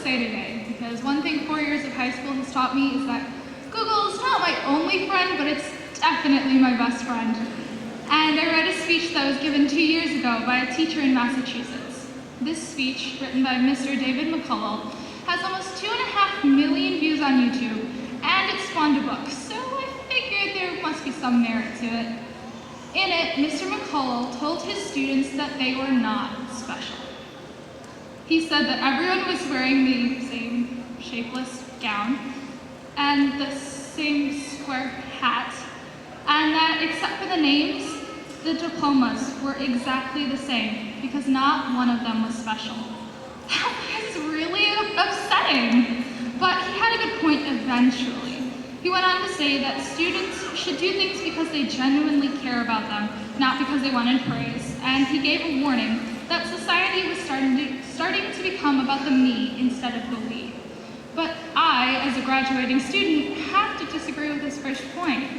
say today, because one thing 4 years of high school has taught me is that Google is not my only friend, but it's definitely my best friend. And I read a speech that was given 2 years ago by a teacher in Massachusetts. This speech, written by Mr. David McCullough, has almost 2.5 million views on YouTube, and it spawned a book, so I figured there must be some merit to it. In it, Mr. McCullough told his students that they were not special. He said that everyone was wearing the same shapeless gown and the same square hat, and that except for the names, the diplomas were exactly the same because not one of them was special. That was really upsetting, but he had a good point eventually. He went on to say that students should do things because they genuinely care about them, not because they wanted praise, and he gave a warning that society was starting to become about the me instead of the we. But I, as a graduating student, have to disagree with this first point.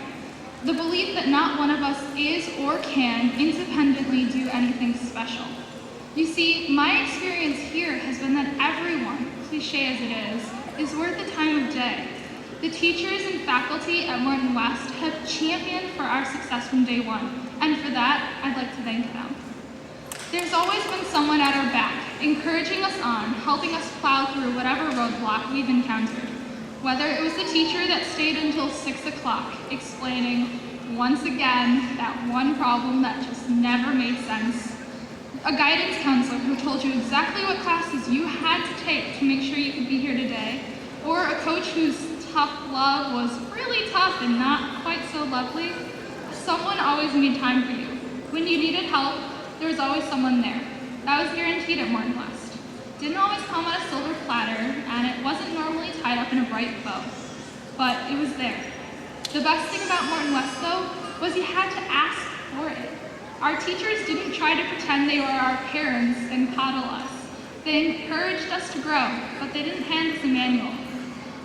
The belief that not one of us is or can independently do anything special. You see, my experience here has been that everyone, cliche as it is worth the time of day. The teachers and faculty at Morton West have championed for our success from day one, and for that, I'd like to thank them. There's always been someone at our back, encouraging us on, helping us plow through whatever roadblock we've encountered. Whether it was the teacher that stayed until 6 o'clock, explaining, once again, that one problem that just never made sense. A guidance counselor who told you exactly what classes you had to take to make sure you could be here today. Or a coach whose tough love was really tough and not quite so lovely. Someone always made time for you. When you needed help, there was always someone there. That was guaranteed at Morton West. Didn't always come on a silver platter, and it wasn't normally tied up in a bright bow, but it was there. The best thing about Morton West, though, was you had to ask for it. Our teachers didn't try to pretend they were our parents and coddle us. They encouraged us to grow, but they didn't hand us a manual.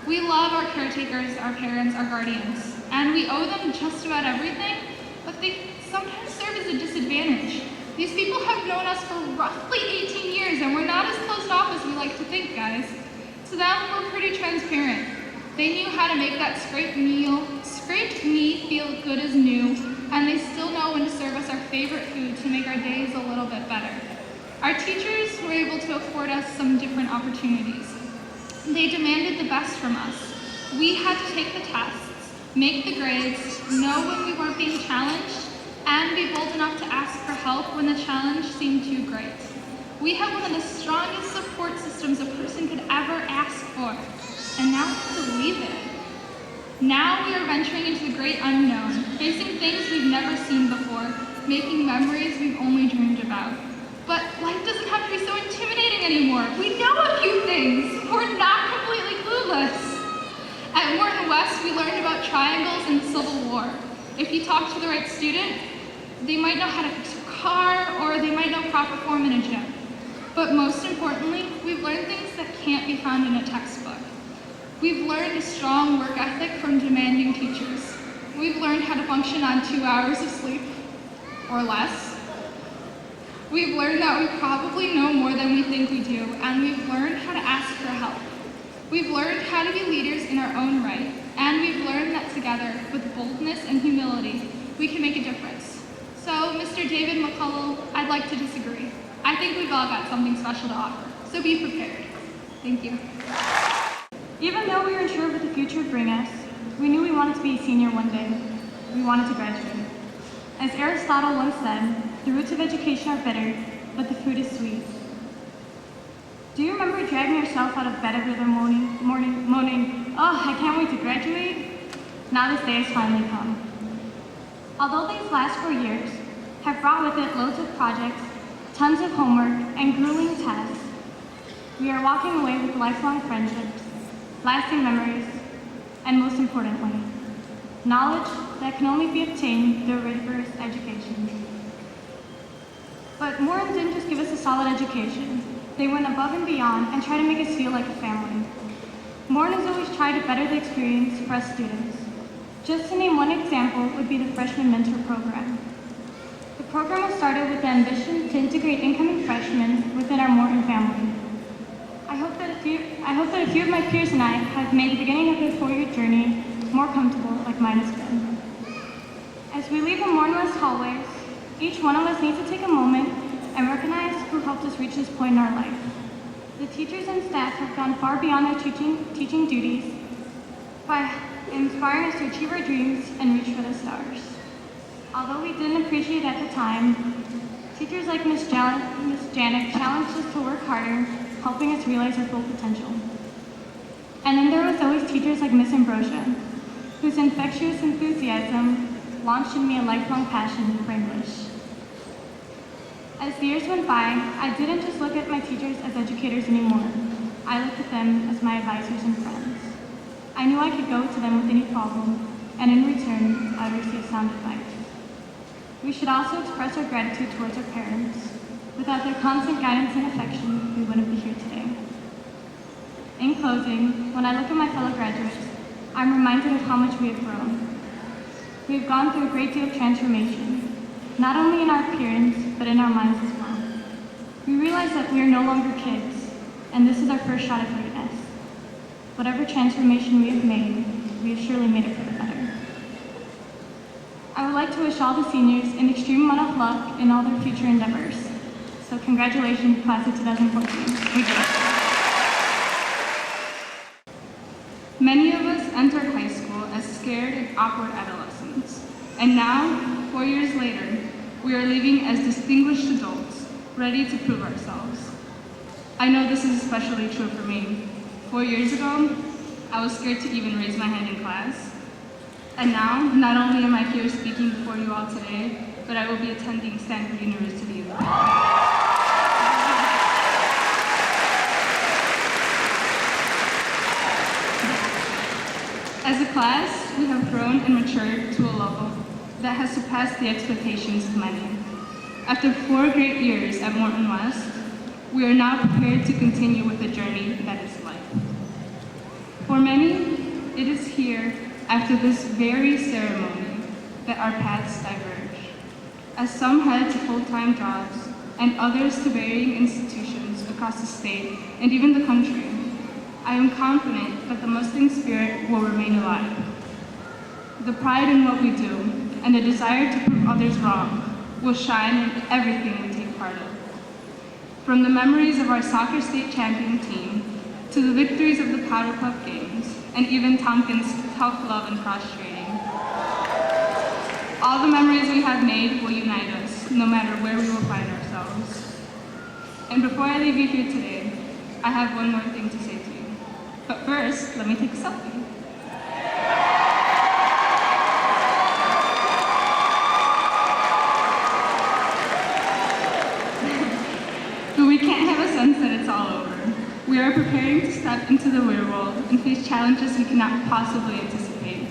We love our caretakers, our parents, our guardians, and we owe them just about everything, but they sometimes serve as a disadvantage. These people have known us for roughly 18 years, and we're not as closed off as we like to think, guys. To them, we're pretty transparent. They knew how to make that scraped meat feel good as new, and they still know when to serve us our favorite food to make our days a little bit better. Our teachers were able to afford us some different opportunities. They demanded the best from us. We had to take the tests, make the grades, know when we weren't being challenged, and be bold enough to ask for help when the challenge seemed too great. We have one of the strongest support systems a person could ever ask for, and now we have to leave it. Now we are venturing into the great unknown, facing things we've never seen before, making memories we've only dreamed about. But life doesn't have to be so intimidating anymore. We know a few things. We're not completely clueless. At Morton West, we learned about triangles and the Civil War. If you talk to the right student, they might know how to fix your car, or they might know proper form in a gym. But most importantly, we've learned things that can't be found in a textbook. We've learned a strong work ethic from demanding teachers. We've learned how to function on 2 hours of sleep, or less. We've learned that we probably know more than we think we do, and we've learned how to ask for help. We've learned how to be leaders in our own right, and we've learned that together, with boldness and humility, we can make a difference. So, Mr. David McCullough, I'd like to disagree. I think we've all got something special to offer, so be prepared. Thank you. Even though we were unsure of what the future would bring us, we knew we wanted to be a senior one day. We wanted to graduate. As Aristotle once said, the roots of education are bitter, but the fruit is sweet. Do you remember dragging yourself out of bed every other morning, moaning, "Oh, I can't wait to graduate"? Now this day has finally come. Although these last 4 years have brought with it loads of projects, tons of homework, and grueling tests, we are walking away with lifelong friendships, lasting memories, and most importantly, knowledge that can only be obtained through a rigorous education. But Morton didn't just give us a solid education. They went above and beyond and tried to make us feel like a family. Morton has always tried to better the experience for us students. Just to name one example would be the Freshman Mentor Program. The program was started with the ambition to integrate incoming freshmen within our Morton family. I hope that that a few of my peers and I have made the beginning of their 4-year journey more comfortable like mine has been. As we leave the Morton hallways, each one of us needs to take a moment and recognize who helped us reach this point in our life. The teachers and staff have gone far beyond their teaching duties by inspiring us to achieve our dreams and reach for the stars. Although we didn't appreciate it at the time, teachers like Miss Janik challenged us to work harder, helping us realize our full potential. And then there was always teachers like Miss Ambrosia, whose infectious enthusiasm launched in me a lifelong passion for English. As the years went by, I didn't just look at my teachers as educators anymore. I looked at them as my advisors and friends. I knew I could go to them with any problem, and in return, I would receive sound advice. We should also express our gratitude towards our parents. Without their constant guidance and affection, we wouldn't be here today. In closing, when I look at my fellow graduates, I'm reminded of how much we have grown. We have gone through a great deal of transformation, not only in our appearance, but in our minds as well. We realize that we are no longer kids, and this is our first shot at greatness. Whatever transformation we have made, we have surely made it for the better. I would like to wish all the seniors an extreme amount of luck in all their future endeavors. So congratulations, class of 2014. Thank you. Many of us entered high school as scared and awkward adolescents. And now, 4 years later, we are leaving as distinguished adults, ready to prove ourselves. I know this is especially true for me. 4 years ago, I was scared to even raise my hand in class. And now, not only am I here speaking before you all today, but I will be attending Stanford University. As a class, we have grown and matured to a level that has surpassed the expectations of many. After 4 great years at Morton West, we are now prepared to continue with the journey that is life. For many, it is here, after this very ceremony, that our paths diverge. As some head to full-time jobs, and others to varying institutions across the state and even the country, I am confident that the Mustang spirit will remain alive. The pride in what we do and the desire to prove others wrong will shine in everything we take part of. From the memories of our soccer state champion team to the victories of the Powder Puff Games and even Tompkins' tough love and cross-training. All the memories we have made will unite us, no matter where we will find ourselves. And before I leave you here today, I have one more thing to say to you. But first, let me take a selfie. But we can't have a sense that it's all over. We are preparing to step into the real world and face challenges we cannot possibly anticipate.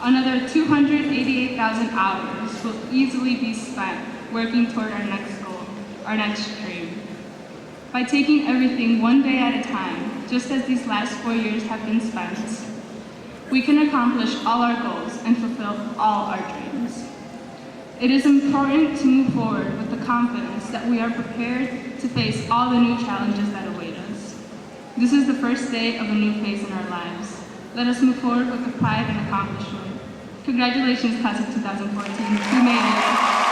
Another 288,000 hours will easily be spent working toward our next goal, our next dream. By taking everything one day at a time, just as these last 4 years have been spent, we can accomplish all our goals and fulfill all our dreams. It is important to move forward with the confidence that we are prepared to face all the new challenges that await us. This is the first day of a new phase in our lives. Let us move forward with the pride and accomplishment. Congratulations, class of 2014. We made it.